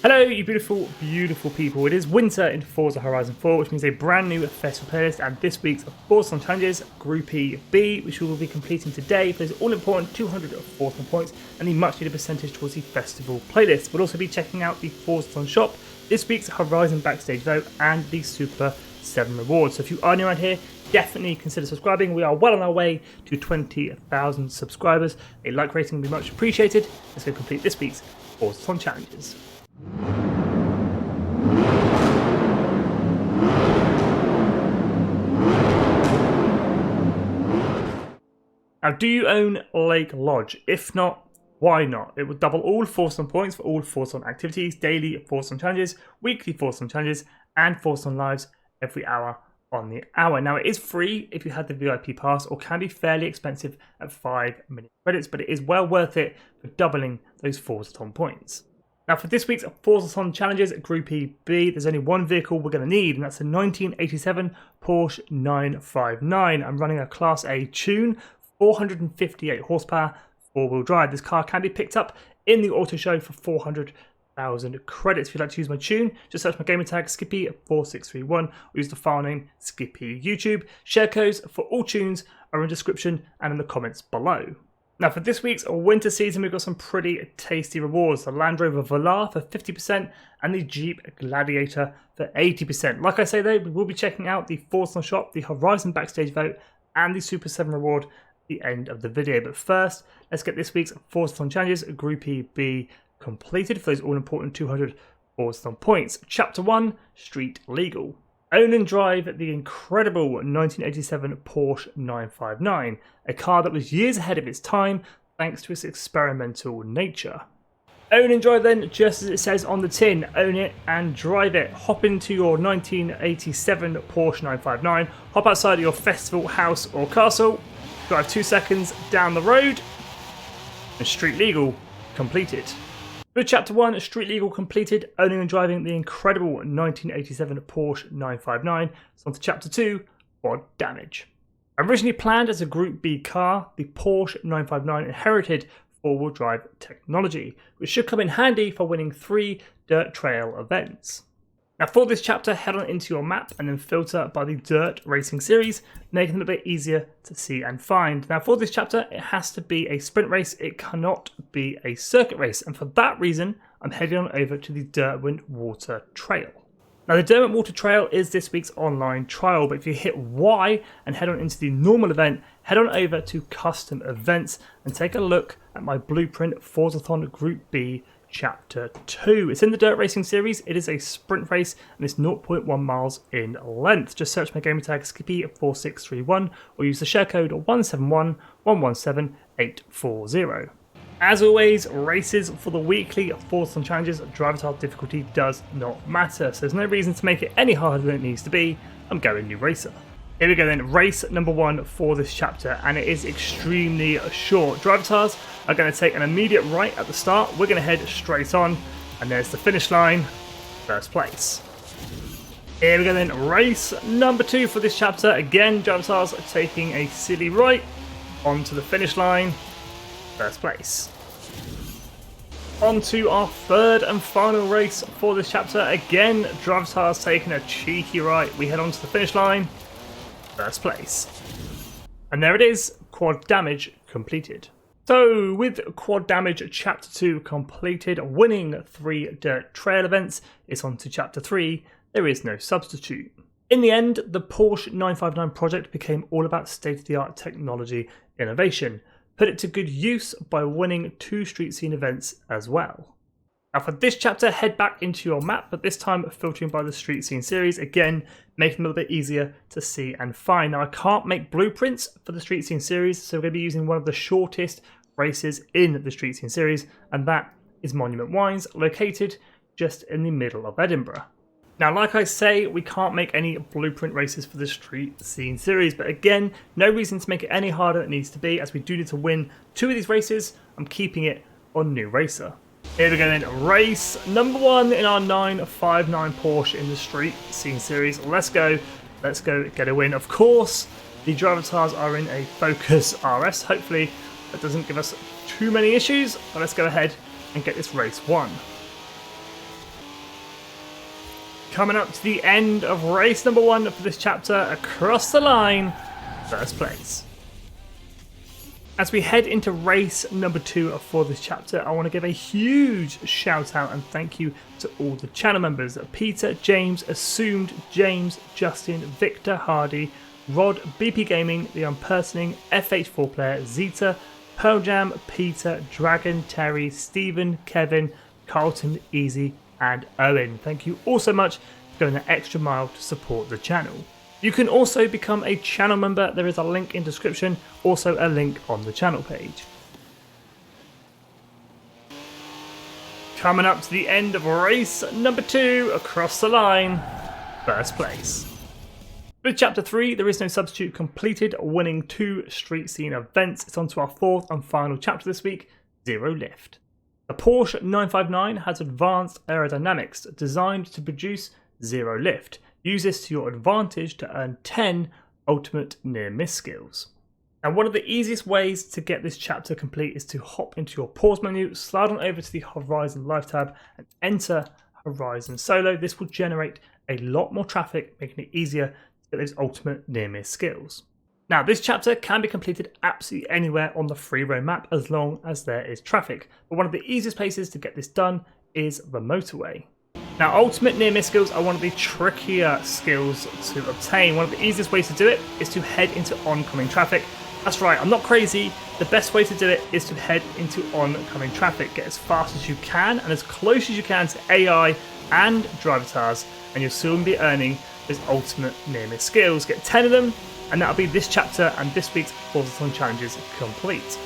Hello, you beautiful, beautiful people. It is winter in Forza Horizon 4, which means a brand new festival playlist, and this week's Forza Challenges, Groupie B, which we will be completing today for this all-important 200 Forza points and the much-needed percentage towards the festival playlist. We'll also be checking out the Forza shop, this week's Horizon Backstage vote, and the Super 7 rewards. So if you are new around here, definitely consider subscribing. We are well on our way to 20,000 subscribers. A like rating would be much appreciated. Let's go complete this week's Forza Challenges. Now, do you own Lake Lodge? If not, why not? It will double all Forza points for all Forza activities, daily Forza challenges, weekly Forza challenges, and Forza lives every hour on the hour. Now, it is free if you had the VIP pass, or can be fairly expensive at 5 million credits, but it is well worth it for doubling those Forza points. Now, for this week's Forza Challenges Groupie B, there's only one vehicle we're going to need, and that's a 1987 Porsche 959. I'm running a Class A tune, 458 horsepower, four-wheel drive. This car can be picked up in the auto show for 400,000 credits. If you'd like to use my tune, just search my gamer tag Skippy4631 or use the file name Skippy YouTube. Share codes for all tunes are in the description and in the comments below. Now, for this week's winter season, we've got some pretty tasty rewards. The Land Rover Velar for 50% and the Jeep Gladiator for 80%. Like I say though, we will be checking out the Forza shop, the Horizon Backstage vote, and the Super 7 reward at the end of the video. But first, let's get this week's Forza Challenges Groupie B completed for those all-important 200 Forza points. Chapter 1, Street Legal. Own and drive the incredible 1987 Porsche 959, a car that was years ahead of its time thanks to its experimental nature. Own and drive then, just as it says on the tin, own it and drive it. Hop into your 1987 Porsche 959, hop outside of your festival, house or castle, drive 2 seconds down the road, and Street Legal completed. With Chapter 1, Street Legal completed, owning and driving the incredible 1987 Porsche 959. So on to Chapter 2, Quad Damage. Originally planned as a Group B car, the Porsche 959 inherited four-wheel drive technology, which should come in handy for winning 3 dirt trail events. Now for this chapter, head on into your map and then filter by the Dirt Racing series, making it a bit easier to see and find. Now for this chapter, it has to be a sprint race, it cannot be a circuit race, and for that reason, I'm heading on over to the Derwent Water Trail. Now the Derwent Water Trail is this week's online trial, but if you hit Y and head on into the normal event, head on over to Custom Events and take a look at my Blueprint Forzathon Group B Chapter 2. It's in the Dirt Racing series, it is a sprint race and it's 0.1 miles in length. Just search my gamer tag Skippy4631 or use the share code 171117840. As always, races for the weekly Forza Challenges driver type difficulty does not matter, so there's no reason to make it any harder than it needs to be. I'm going new racer. Here we go then, race number 1 for this chapter, and it is extremely short. Driver tires are going to take an immediate right at the start. We're going to head straight on, and there's the finish line, first place. Here we go then, race number 2 for this chapter. Again, driver tires are taking a silly right onto the finish line, first place. On to our third and final race for this chapter. Again, driver tires taking a cheeky right. We head on to the finish line, first place. And there it is, Quad Damage completed. So with Quad Damage Chapter 2 completed, winning 3 dirt trail events, it's on to Chapter 3, There is no substitute. In the end, the Porsche 959 project became all about state-of-the-art technology innovation. Put it to good use by winning 2 street scene events as well. Now for this chapter, head back into your map, but this time filtering by the street scene series, again making it a little bit easier to see and find. Now I can't make blueprints for the street scene series, so we're going to be using one of the shortest races in the street scene series, and that is Monument Wines, located just in the middle of Edinburgh. Now like I say, we can't make any blueprint races for the street scene series, but again, no reason to make it any harder than it needs to be, as we do need to win 2 of these races. I'm keeping it on New Racer. Here we go then, race number 1 in our 959 Porsche in the street scene series. Let's go get a win. Of course, the driver tires are in a Focus RS. Hopefully that doesn't give us too many issues, but let's go ahead and get this race won. Coming up to the end of race number 1 for this chapter, across the line, first place. As we head into race number 2 for this chapter, I want to give a huge shout out and thank you to all the channel members: Peter, James, Assumed, James, Justin, Victor, Hardy, Rod, BP Gaming, The Unpersoning, FH4 Player, Zeta, Pearl Jam, Peter, Dragon, Terry, Stephen, Kevin, Carlton, Easy, and Owen. Thank you all so much for going the extra mile to support the channel. You can also become a channel member. There is a link in description, also a link on the channel page. Coming up to the end of race number 2, across the line, first place. With chapter 3, there is no substitute completed, winning 2 street scene events. It's on to our 4th and final chapter this week, Zero Lift. The Porsche 959 has advanced aerodynamics designed to produce zero lift. Use this to your advantage to earn 10 ultimate near-miss skills. And one of the easiest ways to get this chapter complete is to hop into your pause menu, slide on over to the Horizon Live tab and enter Horizon Solo. This will generate a lot more traffic, making it easier to get those ultimate near-miss skills. Now, this chapter can be completed absolutely anywhere on the free roam map as long as there is traffic, but one of the easiest places to get this done is the motorway. Now, ultimate near-miss skills are one of the trickier skills to obtain. One of the easiest ways to do it is to head into oncoming traffic. That's right, I'm not crazy. The best way to do it is to head into oncoming traffic. Get as fast as you can and as close as you can to AI and Drivatars, and you'll soon be earning those ultimate near-miss skills. Get 10 of them, and that'll be this chapter and this week's Forza Song challenges complete.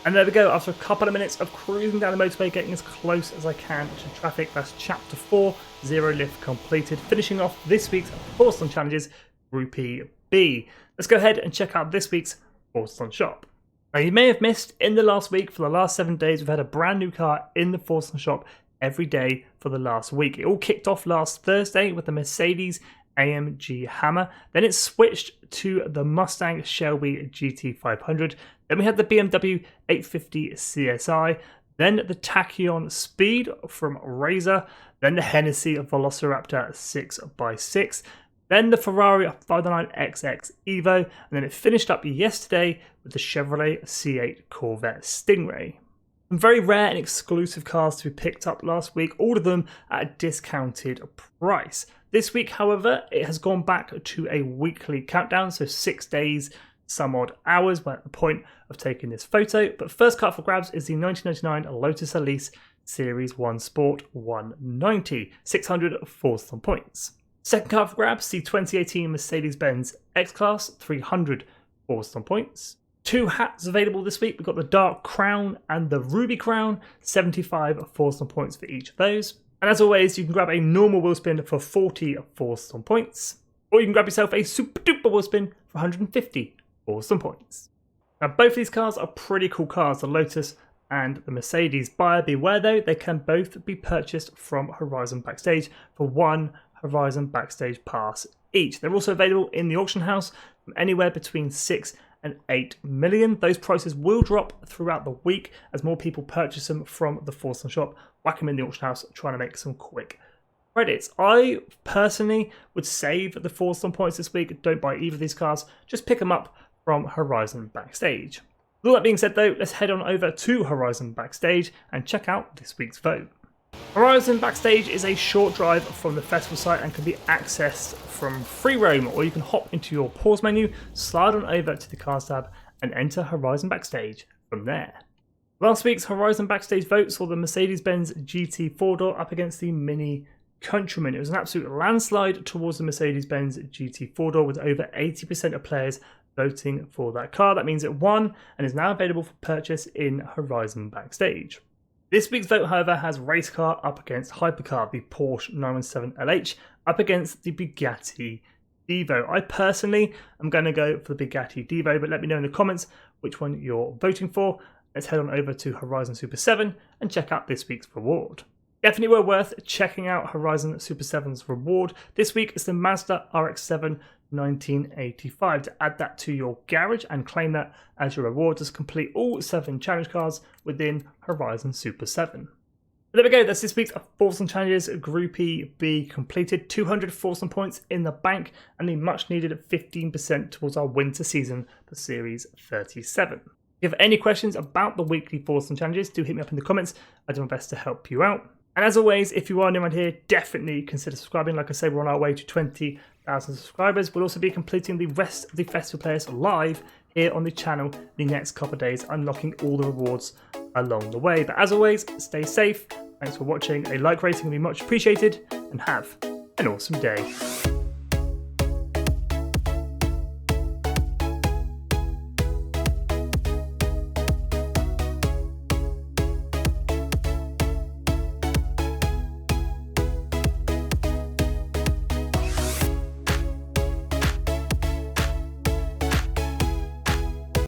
And there we go, after a couple of minutes of cruising down the motorway, getting as close as I can to traffic, that's chapter 4, Zero Lift completed, finishing off this week's Forza Song challenges, Groupie B. Let's go ahead and check out this week's Forza Song shop. Now, you may have missed, in the last week, for the last 7 days, we've had a brand new car in the Forza Song shop every day for the last week. It all kicked off last Thursday with the Mercedes AMG Hammer, then it switched to the Mustang Shelby GT500, then we had the BMW 850 CSI, then the Tachyon Speed from Razor, then the Hennessy Velociraptor 6x6, then the Ferrari 509XX Evo, and then it finished up yesterday with the Chevrolet C8 Corvette Stingray. Some very rare and exclusive cars to be picked up last week, all of them at a discounted price. This week, however, it has gone back to a weekly countdown, so 6 days, some odd hours. We're at the point of taking this photo. But first car for grabs is the 1999 Lotus Elise Series 1 Sport 190, 600 Forza Song points. Second car for grabs, the 2018 Mercedes-Benz X-Class, 300 Forza Song points. 2 hats available this week. We've got the Dark Crown and the Ruby Crown, 75 Forza Song points for each of those. And as always, you can grab a normal wheel spin for 40 Forza Song points, or you can grab yourself a super duper wheel spin for 150 Forza Song points. Now, both of these cars are pretty cool cars, the Lotus and the Mercedes. Buyer beware though, they can both be purchased from Horizon Backstage for 1 Horizon Backstage pass each. They're also available in the auction house from anywhere between 6 and 8 million. Those prices will drop throughout the week as more people purchase them from the Forza Song shop, whack them in the auction house, trying to make some quick credits. I personally would save the Forza Song points this week. Don't buy either of these cars, just pick them up from Horizon Backstage. With all that being said though, let's head on over to Horizon Backstage and check out this week's vote. Horizon Backstage is a short drive from the festival site and can be accessed from free roam, or you can hop into your pause menu, slide on over to the Cars tab and enter Horizon Backstage from there. Last week's Horizon Backstage vote saw the Mercedes-Benz GT 4-door up against the Mini Countryman. It was an absolute landslide towards the Mercedes-Benz GT 4-door with over 80% of players voting for that car. That means it won and is now available for purchase in Horizon Backstage. This week's vote, however, has race car up against hypercar, the Porsche 917 LH up against the Bugatti Divo. I personally am going to go for the Bugatti Divo, but let me know in the comments which one you're voting for. Let's head on over to Horizon Super 7 and check out this week's reward. Definitely well worth checking out Horizon Super 7's reward. This week is the Mazda RX-7 1985. To add that to your garage and claim that as your reward, just complete all 7 challenge cars within Horizon Super 7. But there we go, that's this week's Foursome Challenges Groupie B completed. 200 Foursome points in the bank and the much needed 15% towards our winter season for Series 37. If you have any questions about the weekly Foursome Challenges, do hit me up in the comments. I do my best to help you out. And as always, if you are new around here, definitely consider subscribing. Like I say, we're on our way to 20,000 subscribers. We'll also be completing the rest of the festival players live here on the channel the next couple of days, unlocking all the rewards along the way. But as always, stay safe. Thanks for watching. A like rating would be much appreciated, and have an awesome day.